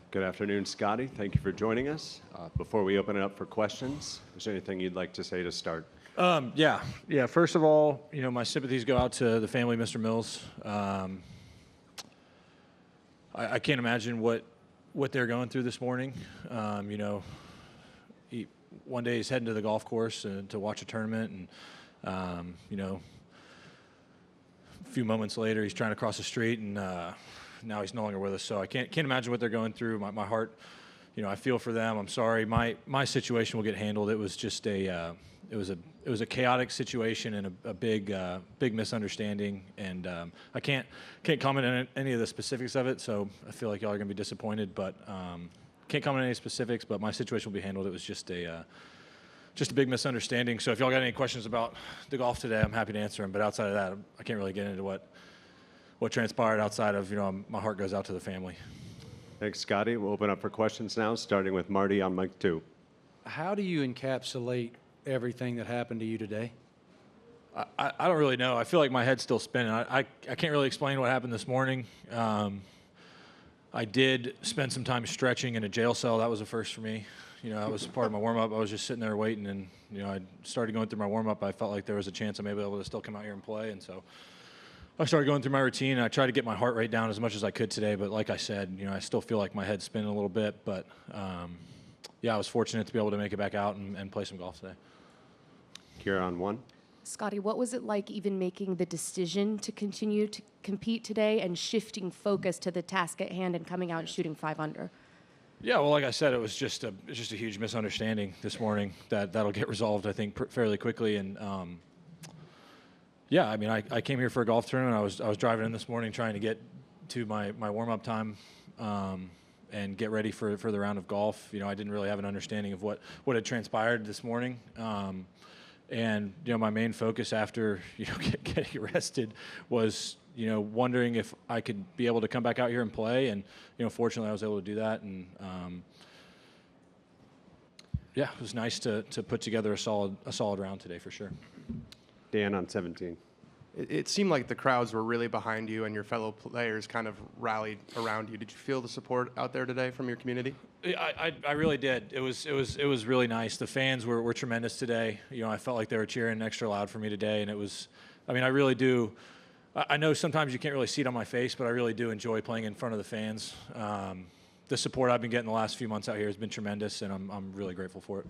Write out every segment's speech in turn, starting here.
Good afternoon, Scottie. Thank you for joining us. Before we open it up for questions, is there anything you'd like to say to start? Yeah. First of all, my sympathies go out to the family, Mr. Mills. I can't imagine what they're going through this morning. One day he's heading to the golf course to watch a tournament, and a few moments later he's trying to cross the street, and now he's no longer with us. So I can't imagine what they're going through. My heart, I feel for them. I'm sorry. My situation will get handled. It was just it was a chaotic situation and a big misunderstanding, and I can't comment on any of the specifics of it. So I feel like y'all are gonna be disappointed, but can't comment on any specifics. But my situation will be handled. It was just a big misunderstanding. So if y'all got any questions about the golf today, I'm happy to answer them. But outside of that, I can't really get into what transpired outside of, my heart goes out to the family. Thanks, Scottie. We'll open up for questions now, starting with Marty on mic 2. How do you encapsulate everything that happened to you today? I don't really know. I feel like my head's still spinning. I can't really explain what happened this morning. I did spend some time stretching in a jail cell. That was a first for me. That was part of my warm-up. I was just sitting there waiting, and, I started going through my warm-up. I felt like there was a chance I may be able to still come out here and play, and so I started going through my routine, and I tried to get my heart rate down as much as I could today. But like I said, I still feel like my head's spinning a little bit. But, I was fortunate to be able to make it back out and play some golf today. Here on 1. Scottie, what was it like even making the decision to continue to compete today and shifting focus to the task at hand and coming out and shooting 5 under? Yeah, well, like I said, it was just a huge misunderstanding this morning that'll get resolved, I think, fairly quickly. And I came here for a golf tournament. I was driving in this morning trying to get to my warm-up time and get ready for the round of golf. I didn't really have an understanding of what had transpired this morning. And my main focus after getting arrested was wondering if I could be able to come back out here and play, and fortunately I was able to do that, and it was nice to put together a solid round today for sure. Dan on 17. It seemed like the crowds were really behind you and your fellow players kind of rallied around you. Did you feel the support out there today from your community? I really did. It was really nice. The fans were tremendous today. I felt like they were cheering extra loud for me today, and it was. I really do. I know sometimes you can't really see it on my face, but I really do enjoy playing in front of the fans. The support I've been getting the last few months out here has been tremendous, and I'm really grateful for it.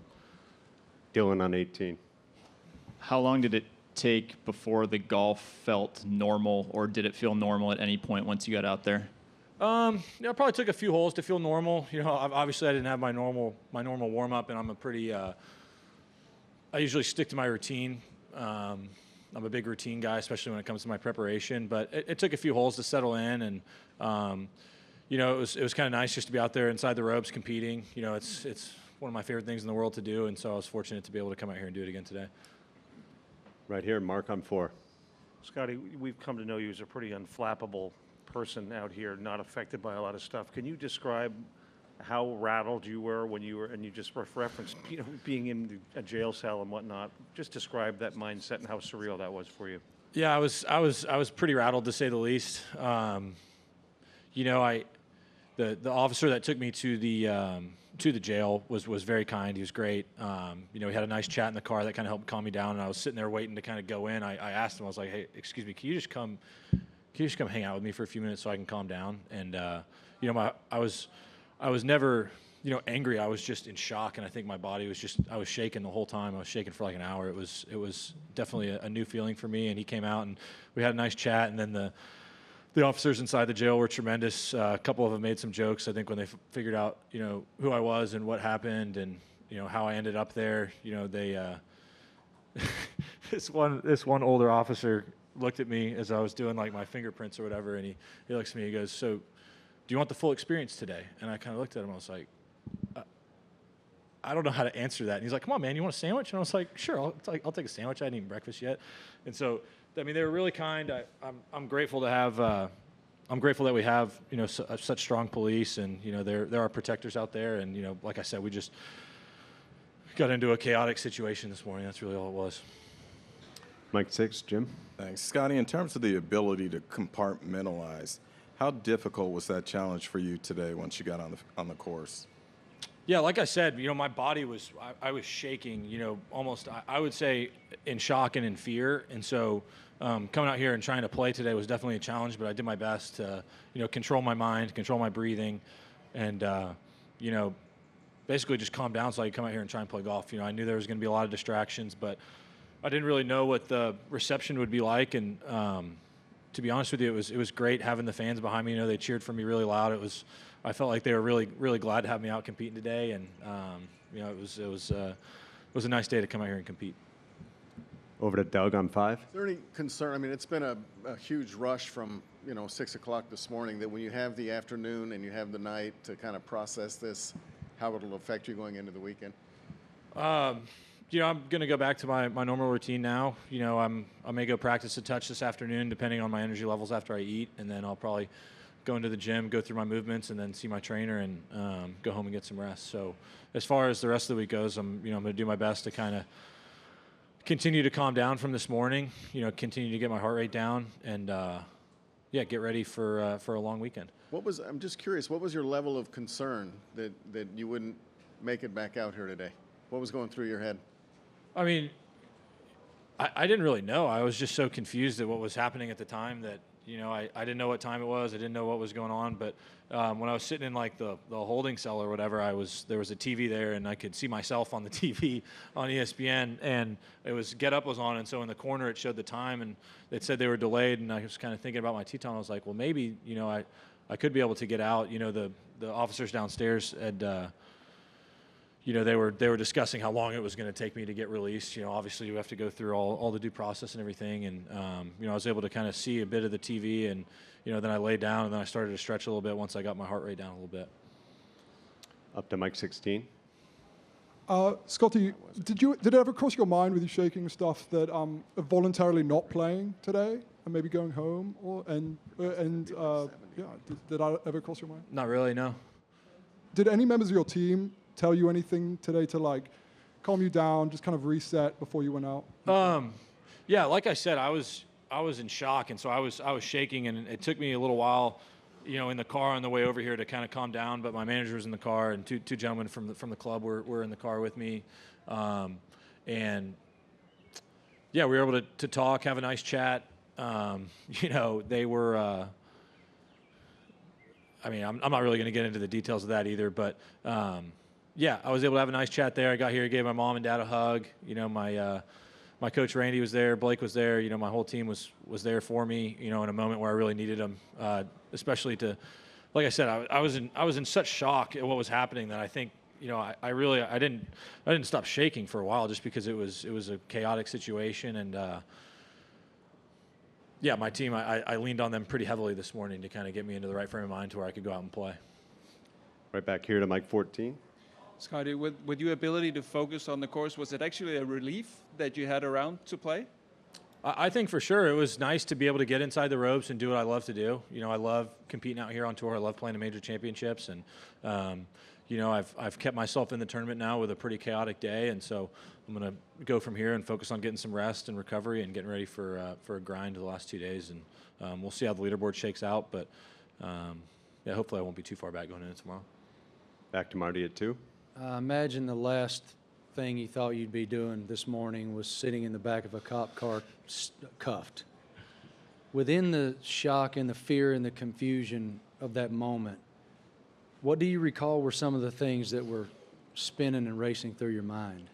Dylan on 18. How long did it take before the golf felt normal, or did it feel normal at any point once you got out there? It probably took a few holes to feel normal. Obviously I didn't have my normal warm up, and I'm a pretty. I usually stick to my routine. I'm a big routine guy, especially when it comes to my preparation. But it took a few holes to settle in, and it was kind of nice just to be out there inside the ropes competing. It's one of my favorite things in the world to do, and so I was fortunate to be able to come out here and do it again today. Right here, Mark on 4. Scottie, we've come to know you as a pretty unflappable person out here, not affected by a lot of stuff. Can you describe how rattled you were when you were, and you just referenced, being in a jail cell and whatnot? Just describe that mindset and how surreal that was for you. Yeah, I was pretty rattled, to say the least. The officer that took me to the jail was very kind. He was great. We had a nice chat in the car that kind of helped calm me down. And I was sitting there waiting to kind of go in. I asked him, I was like, "Hey, excuse me, can you just come hang out with me for a few minutes so I can calm down?" And I was never angry. I was just in shock, and I think my body was I was shaking the whole time. I was shaking for like an hour. It was definitely a new feeling for me. And he came out and we had a nice chat. And then the officers inside the jail were tremendous. A couple of them made some jokes, I think, when they figured out, who I was and what happened and, how I ended up there. They this one older officer looked at me as I was doing like my fingerprints or whatever, and he looks at me, he goes, "So do you want the full experience today?" And I kind of looked at him, I was like, I don't know how to answer that. And he's like, "Come on, man, you want a sandwich?" And I was like, "Sure, I'll take a sandwich. I hadn't eaten breakfast yet." And so, they were really kind. I'm grateful to have. I'm grateful that we have such strong police, and there are protectors out there. And like I said, we just got into a chaotic situation this morning. That's really all it was. Mike 6, Jim. Thanks. Scottie, in terms of the ability to compartmentalize, How difficult was that challenge for you today once you got on the course? Yeah, like I said, my body was, I was shaking, almost, I would say in shock and in fear. And so coming out here and trying to play today was definitely a challenge, but I did my best to, control my mind, control my breathing, and, basically just calm down so I could come out here and try and play golf. I knew there was going to be a lot of distractions, but I didn't really know what the reception would be like. And to be honest with you, it was great having the fans behind me. They cheered for me really loud. I felt like they were really, really glad to have me out competing today, and it was a nice day to come out here and compete. Over to Doug on 5. Is there any concern? I mean, it's been a huge rush from 6 o'clock this morning. That when you have the afternoon and you have the night to kind of process this, how it'll affect you going into the weekend? I'm going to go back to my normal routine now. I may go practice a touch this afternoon, depending on my energy levels after I eat, and then I'll probably go into the gym, go through my movements, and then see my trainer and go home and get some rest. So as far as the rest of the week goes, I'm going to do my best to kind of continue to calm down from this morning, continue to get my heart rate down, and get ready for a long weekend. I'm just curious, what was your level of concern that you wouldn't make it back out here today? What was going through your head? I mean, I didn't really know. I was just so confused at what was happening at the time that, I didn't know what time it was. I didn't know what was going on. But when I was sitting in like the holding cell or whatever, there was a TV there, and I could see myself on the TV on ESPN, and Get Up was on, and so in the corner it showed the time, and it said they were delayed, and I was kind of thinking about my tee time. I was like, well, maybe I could be able to get out. The officers downstairs had. They were discussing how long it was going to take me to get released. Obviously you have to go through all the due process and everything. And, I was able to kind of see a bit of the TV, and, then I laid down, and then I started to stretch a little bit once I got my heart rate down a little bit. Up to Mike 16. Scottie, did it ever cross your mind with you shaking and stuff that voluntarily not playing today and maybe going home, did that ever cross your mind? Not really, no. Did any members of your team tell you anything today to like calm you down, just kind of reset before you went out? Yeah, like I said, I was in shock, and so I was shaking, and it took me a little while, in the car on the way over here to kind of calm down. But my manager was in the car, and two gentlemen from the club were in the car with me, and yeah, we were able to talk, have a nice chat. They were. I'm not really going to get into the details of that either, but. I was able to have a nice chat there. I got here, gave my mom and dad a hug. My coach Randy was there, Blake was there. My whole team was there for me. In a moment where I really needed them, especially to, like I said, I was in such shock at what was happening that I think I didn't stop shaking for a while just because it was a chaotic situation, and my team I leaned on them pretty heavily this morning to kind of get me into the right frame of mind to where I could go out and play. Right back here to Mike 14. Scottie, with your ability to focus on the course, was it actually a relief that you had around to play? I think for sure it was nice to be able to get inside the ropes and do what I love to do. I love competing out here on tour. I love playing in major championships, and I've kept myself in the tournament now with a pretty chaotic day, and so I'm going to go from here and focus on getting some rest and recovery and getting ready for a grind the last 2 days, and we'll see how the leaderboard shakes out. But hopefully I won't be too far back going into tomorrow. Back to Marty at 2. Imagine the last thing you thought you'd be doing this morning was sitting in the back of a cop car cuffed. Within the shock and the fear and the confusion of that moment, what do you recall were some of the things that were spinning and racing through your mind?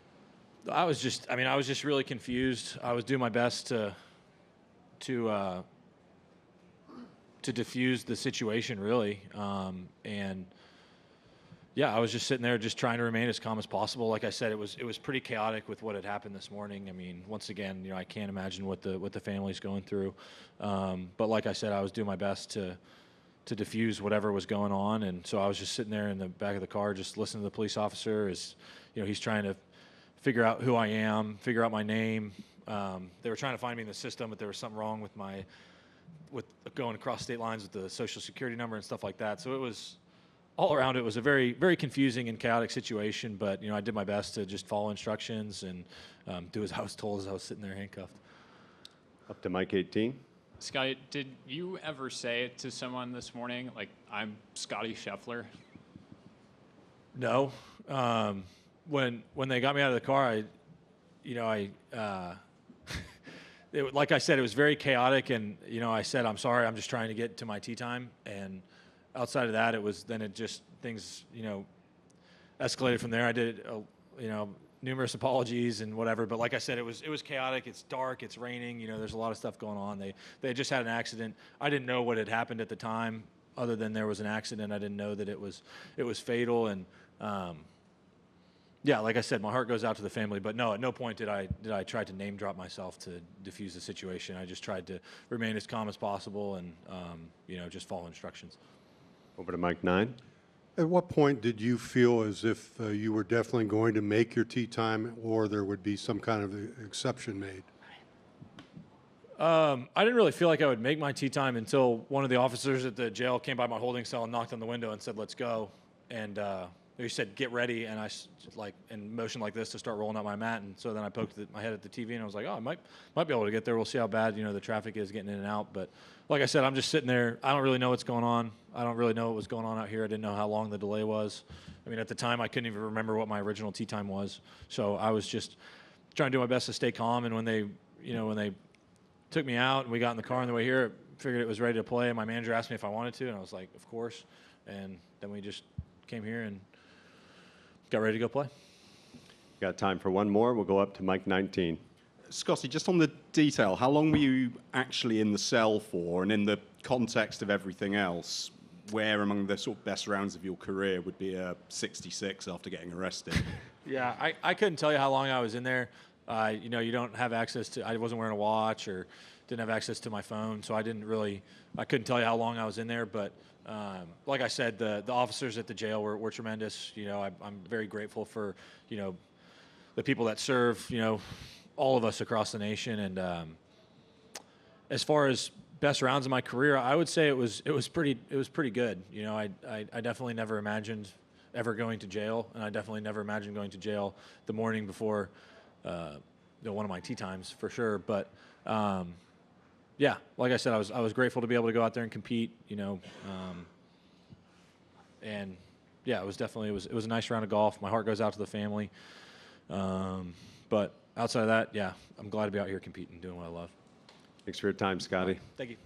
I was just really confused. I was doing my best to diffuse the situation, really, and. Yeah, I was just sitting there just trying to remain as calm as possible. Like I said, it was pretty chaotic with what had happened this morning. Once again, I can't imagine what the family's going through. But like I said, I was doing my best to diffuse whatever was going on. And so I was just sitting there in the back of the car just listening to the police officer as, he's trying to figure out who I am, figure out my name. They were trying to find me in the system, but there was something wrong with going across state lines with the social security number and stuff like that. So it was... all around, it was a very, very confusing and chaotic situation, but, I did my best to just follow instructions and do as I was told as I was sitting there handcuffed. Up to Mike 18. Scottie, did you ever say to someone this morning, like, I'm Scottie Scheffler? No. When they got me out of the car, like I said, it was very chaotic, and I said, I'm sorry, I'm just trying to get to my tee time. And outside of that, things escalated from there. I did numerous apologies and whatever, but like I said, it was chaotic. It's dark, it's raining. There's a lot of stuff going on. They just had an accident. I didn't know what had happened at the time, other than there was an accident. I didn't know that it was fatal. And yeah, like I said, my heart goes out to the family. But no, at no point did I try to name drop myself to diffuse the situation. I just tried to remain as calm as possible and just follow instructions. Over to Mike 9. At what point did you feel as if you were definitely going to make your tee time, or there would be some kind of exception made? I didn't really feel like I would make my tee time until one of the officers at the jail came by my holding cell and knocked on the window and said, "Let's go." And they said, "Get ready," and I motioned like this to start rolling out my mat. And so then I poked my head at the TV and I was like, "Oh, I might be able to get there. We'll see how bad the traffic is getting in and out." But like I said, I'm just sitting there. I don't really know what's going on. I don't really know what was going on out here. I didn't know how long the delay was. I mean, at the time, I couldn't even remember what my original tee time was. So I was just trying to do my best to stay calm. And when they took me out and we got in the car on the way here, I figured it was ready to play. And my manager asked me if I wanted to, and I was like, "Of course." And then we just came here and got ready to go play. Got time for one more. We'll go up to Mike 19. Scottie, just on the detail, how long were you actually in the cell for? And in the context of everything else, where among the sort of best rounds of your career would be a 66 after getting arrested? Yeah, I couldn't tell you how long I was in there. You don't have access to, I wasn't wearing a watch or didn't have access to my phone, so I couldn't tell you how long I was in there. But like I said, the officers at the jail were tremendous. I'm very grateful for, the people that serve, all of us across the nation. And as far as best rounds of my career, I would say it was pretty good. I definitely never imagined ever going to jail, and I definitely never imagined going to jail the morning before one of my tee times for sure. But yeah, like I said, I was grateful to be able to go out there and compete. And yeah, it was a nice round of golf. My heart goes out to the family. But outside of that, yeah, I'm glad to be out here competing, doing what I love. Thanks for your time, Scottie. Thank you.